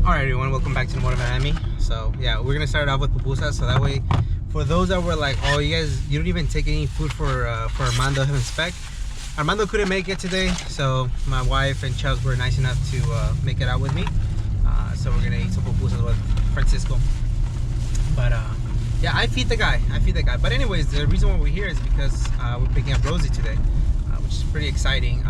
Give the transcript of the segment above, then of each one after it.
Alright everyone, welcome back to the Motor Miami. So yeah, we're gonna start off with pupusas, so that way for those that were like, oh you don't even take any food for Armando FMSPEC. Armando couldn't make it today, so my wife and Chubbs were nice enough to make it out with me. So we're gonna eat some pupusas with Francisco. But yeah, I feed the guy. But anyways, the reason why we're here is because we're picking up Rosie today, which is pretty exciting.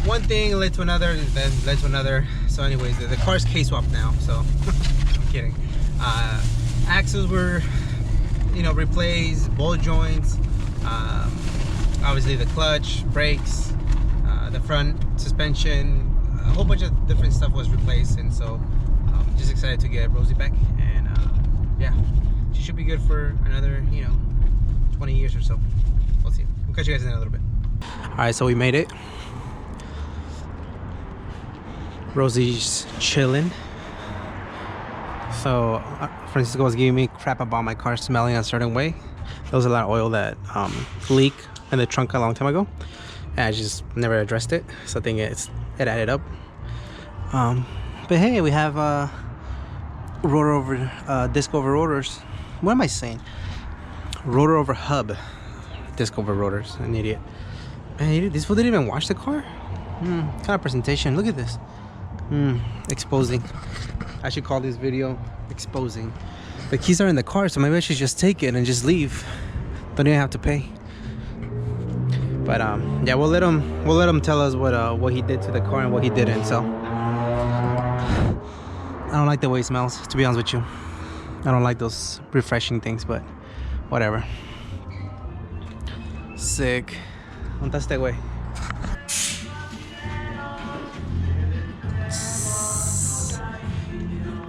One thing led to another, then led to another. So anyways, the car's K-swapped now, so I'm kidding. Axles were, replaced, ball joints, obviously the clutch, brakes, the front suspension, a whole bunch of different stuff was replaced. And so just excited to get Rosie back. And yeah, she should be good for another 20 years or so. We'll see. We'll catch you guys in a little bit. All right, so we made it. Rosie's chilling. So Francisco was giving me crap about my car smelling a certain way. There was a lot of oil that leaked in the trunk a long time ago, and I just never addressed it. So I think it added up. But hey, we have rotor over disc over rotors. What am I saying? Rotor over hub, disc over rotors. An idiot. Man, this fool didn't even wash the car. Kind of presentation. Look at this. Exposing. I should call this video exposing. The keys are in the car, so maybe I should just take it and just leave. Don't even have to pay. But yeah, we'll let him tell us what he did to the car and what he didn't. So I don't like the way it smells, to be honest with you. I don't like those refreshing things, but whatever. Sick. ¿Dónde está este güey?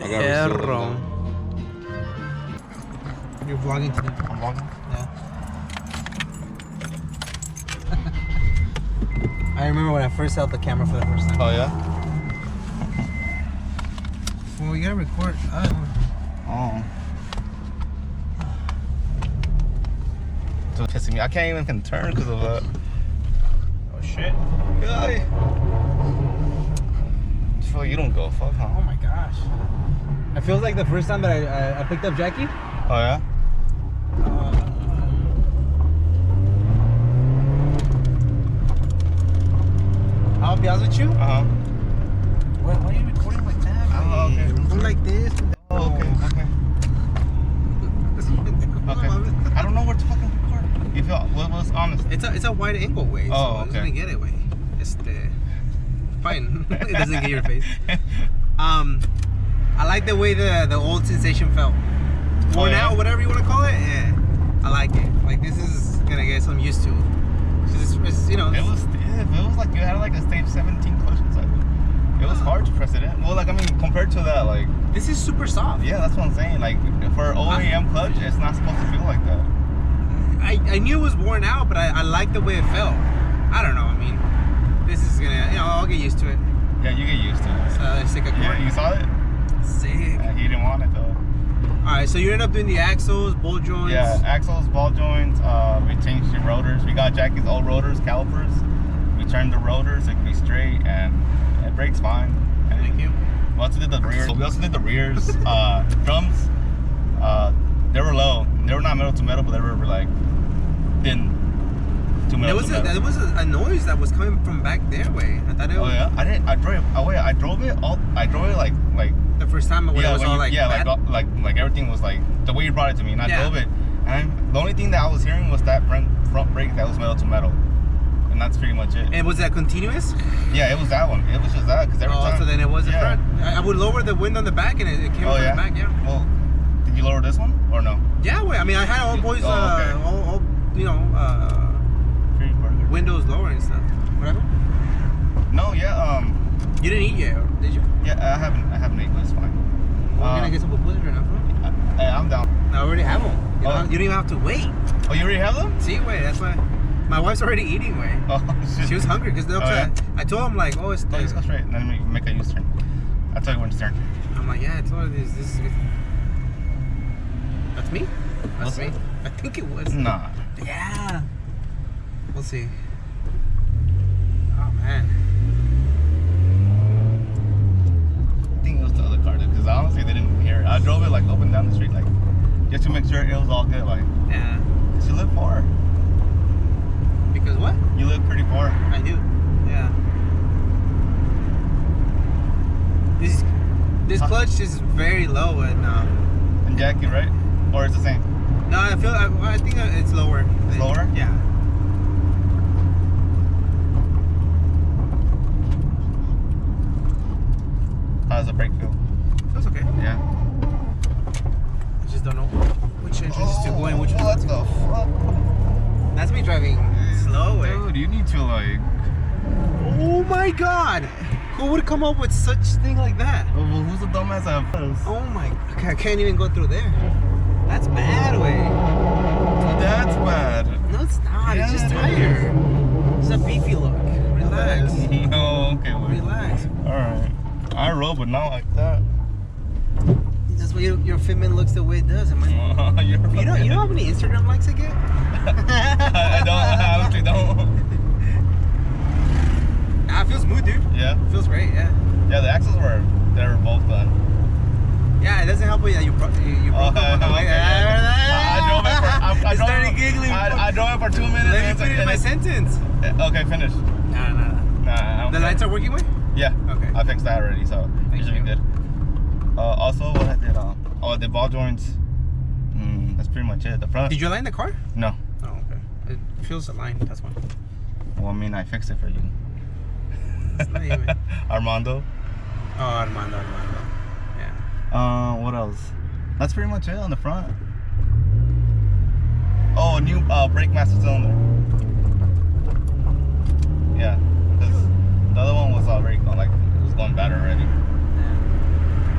Perro. You're vlogging today? I'm vlogging? Yeah. I remember when I first held the camera for the first time. Oh yeah? Well, we gotta record. Oh. It's pissing me. I can't even turn because of that. Oh shit. Guy. So you don't go fuck, huh? Oh my gosh. It feels like the first time that I picked up Jackie. Oh yeah? I'll be honest with you. Why are you recording like that? Oh, okay. Record like this. Oh, okay. I don't know where to fucking record. You feel what was honest? It's a wide angle way. Oh, so okay. It doesn't get it way. It's fine. It doesn't get your face. I like the way the old Sensation felt. Worn out, whatever you want to call it. Yeah, I like it. Like this is gonna get some used to. It's It was like you had like a stage 17 clutch inside. It was hard to press it in. Well, like I mean, compared to that, like this is super soft. Yeah, that's what I'm saying. Like for OEM clutch, it's not supposed to feel like that. I knew it was worn out, but I like the way it felt. I don't know. I mean, this is gonna, I'll get used to it. Yeah, you get used to it. So let's take a cord. Yeah, you saw it? Sick. Yeah, he didn't want it though. Alright, so you end up doing the axles, ball joints. Yeah, axles, ball joints. We changed the rotors. We got Jackie's old rotors, calipers. We turned the rotors, it can be straight, and it brakes fine. And thank you. We also did the rears. We also did the rears. Drums, they were low. They were not metal to metal, but they were like thin. There was a noise that was coming from back there way. I thought it was. Oh yeah, I drove it like the first time when it was all like like everything was like the way you brought it to me, and I drove it, and the only thing that I was hearing was that front brake that was metal to metal, and that's pretty much it. And was that continuous? Yeah, it was that one. It was just that because every time. So then it was the front. I would lower the window on the back, and it came from the back. Yeah. Well, did you lower this one or no? Yeah, I mean, I had all boys, all windows lower and stuff. Whatever. No, yeah. You didn't eat yet, did you? Yeah, I haven't ate, but it's fine. We're gonna get some pupusas right now. Hey, I'm down. I already have them. You don't even have to wait. Oh, you already have them? See, wait, that's why. My wife's already eating, way. Oh, shit. She was hungry because I told him like, oh, it's. Let's go straight. Then we make a U-turn. I'll tell you when to turn. I'm like, yeah, I told her this is good. That's me? That's me? I think it was. Nah. Yeah. We'll see. Oh man. I think it was the other car that sure it was all good. Like, Yeah. you live far. Because what? You live pretty far. I do. Yeah. This clutch is very low And Jackie, right? Or it's the same? no, I think it's lower. It's lower? Yeah. How does the brake feel? That's okay. Yeah. I just don't know which entrance to go in, which what one. the fuck? That's me driving slow. Dude, you need to like... Oh my god! Who would come up with such thing like that? Well, who's the dumbass that first? Oh my, I can't even go through there. That's bad, way. That's bad. No, it's not. Yeah, it's just it tired. It's a beefy look. Relax. No, okay, wait. Relax. Alright. I rode, but not like that. That's why your Fitment looks the way it does. You know how many Instagram likes I get? I don't. I honestly don't. Nah, it feels smooth, dude. Yeah. It feels great, yeah. Yeah, the axles were both done. Yeah, it doesn't help with that you broke up on the way. I drove it for. I started giggling. I drove it for 2 minutes. Let me finish my sentence. Okay, finish. Nah. Nah. The lights are working with? Yeah. Okay. I fixed that already, so it should be good. Also, what I did, the ball joints. That's pretty much it. The front. Did you align the car? No. Oh, okay. It feels aligned. That's one. Well, I mean, I fixed it for you. It's not even. Armando. Oh, Armando. Yeah. What else? That's pretty much it on the front. Oh, a new brake master cylinder. Yeah, because the other one was already like it was going bad already.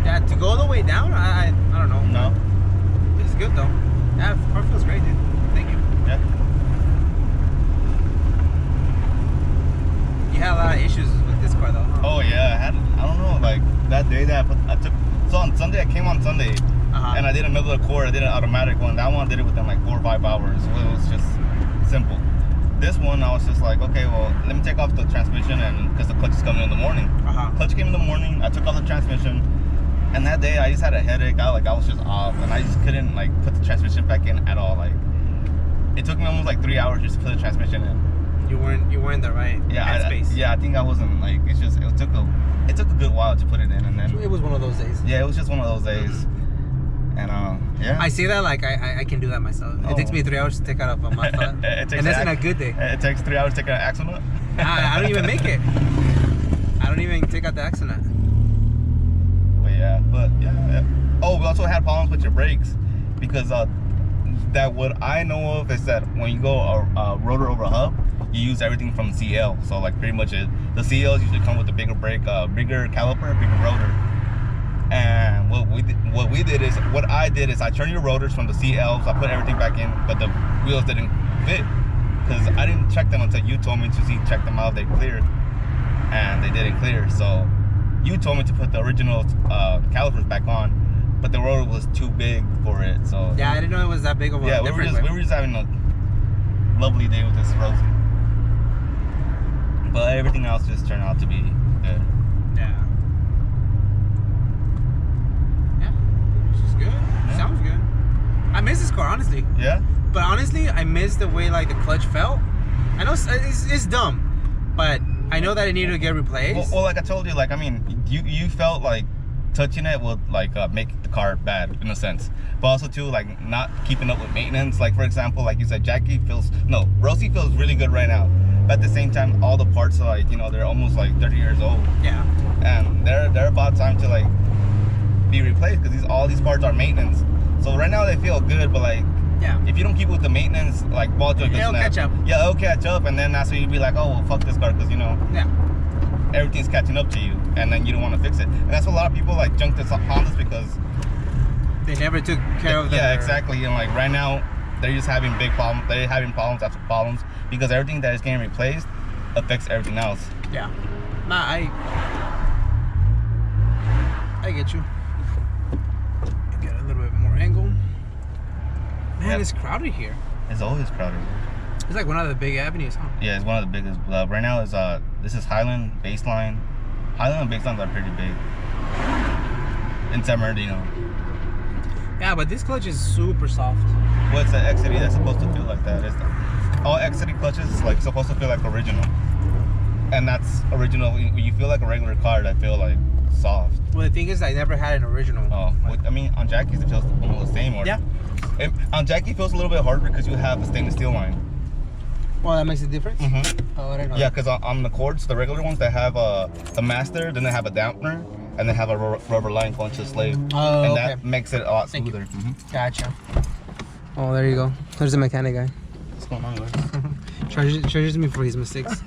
Yeah, to go all the way down, I don't know. No. It's good though. Yeah, the car feels great, dude. Thank you. Yeah. You had a lot of issues with this car though, huh? Oh yeah, I don't know, like that day that so on Sunday, I came on Sunday, and I did another Accord. I did an automatic one. That one I did it within like 4 or 5 hours. So it was just simple. This one, I was just like, okay, well, let me take off the transmission, and because the clutch is coming in the morning. Clutch came in the morning. I took off the transmission, and that day I just had a headache. I was just off, and I just couldn't like put the transmission back in at all. Like it took me almost like 3 hours just to put the transmission in. You weren't the right headspace. Yeah, I think I wasn't like. It took a good while to put it in, and then it was one of those days. Yeah, it was just one of those days. And yeah. I say that like I can do that myself. It takes me 3 hours to take out a Mazda, and that's in a good day. It takes 3 hours to take out an axle nut. I don't even make it. I don't even take out the axle nut. But yeah. Oh, we also had problems with your brakes because that what I know of is that when you go a rotor over a hub, you use everything from CL. So like pretty much the CLs usually come with a bigger brake, bigger caliper, bigger rotor. And what I did is I turned your rotors from the CLs. I put everything back in, but the wheels didn't fit because I didn't check them until you told me to check them out. They cleared, and they didn't clear. So you told me to put the original calipers back on, but the rotor was too big for it. So yeah, I didn't know it was that big of a difference. We were just having a lovely day with this Rosie, but everything else just turned out to be good. Good. Yeah. Sounds good. I miss this car, honestly. Yeah? But honestly, I miss the way like the clutch felt. I know it's dumb, but I know that it needed to get replaced. Well, like I told you, like I mean, you felt like touching it would like make the car bad in a sense, but also too like not keeping up with maintenance. Like for example, like you said, Rosie feels really good right now, but at the same time, all the parts are like they're almost like 30 years old. Yeah. And they're about time to like be replaced because all these parts are maintenance. So right now they feel good, but like if you don't keep with the maintenance, like ball joint, it'll catch up. Yeah, it'll catch up, and then that's when you'd be like, oh well, fuck this car, because everything's catching up to you, and then you don't want to fix it. And that's what a lot of people like junk this Hondas because they never took care of Yeah, exactly. And like right now they're just having big problems. They're having problems after problems because everything that is getting replaced affects everything else. Yeah. Nah, I get you. Get a little bit more angle. Man, it's crowded here. It's always crowded. It's like one of the big avenues, huh? Yeah, it's one of the biggest. Right now is this is Highland, Baseline. Highland and Baselines are pretty big in San Bernardino. Yeah, but this clutch is super soft. Well, it's an XCD that's supposed to feel like that. All XCD clutches is like supposed to feel like original, and that's original. When you feel like a regular car, that feel like soft. Well, the thing is, I never had an original. Oh, well, I mean, on Jackie's it feels almost the same. Or Yeah. On Jackie it feels a little bit harder because you have a stainless steel line. Well, that makes a difference. Mm-hmm. Oh, I don't know. Yeah, because on the Accords, the regular ones, they have the master, then they have a dampener, and they have a rubber line going to the slave. Oh, and okay. that makes it a lot Thank you. smoother. Mm-hmm. Gotcha. Oh, there you go. There's the mechanic guy. What's going on, guys? Charges me for his mistakes.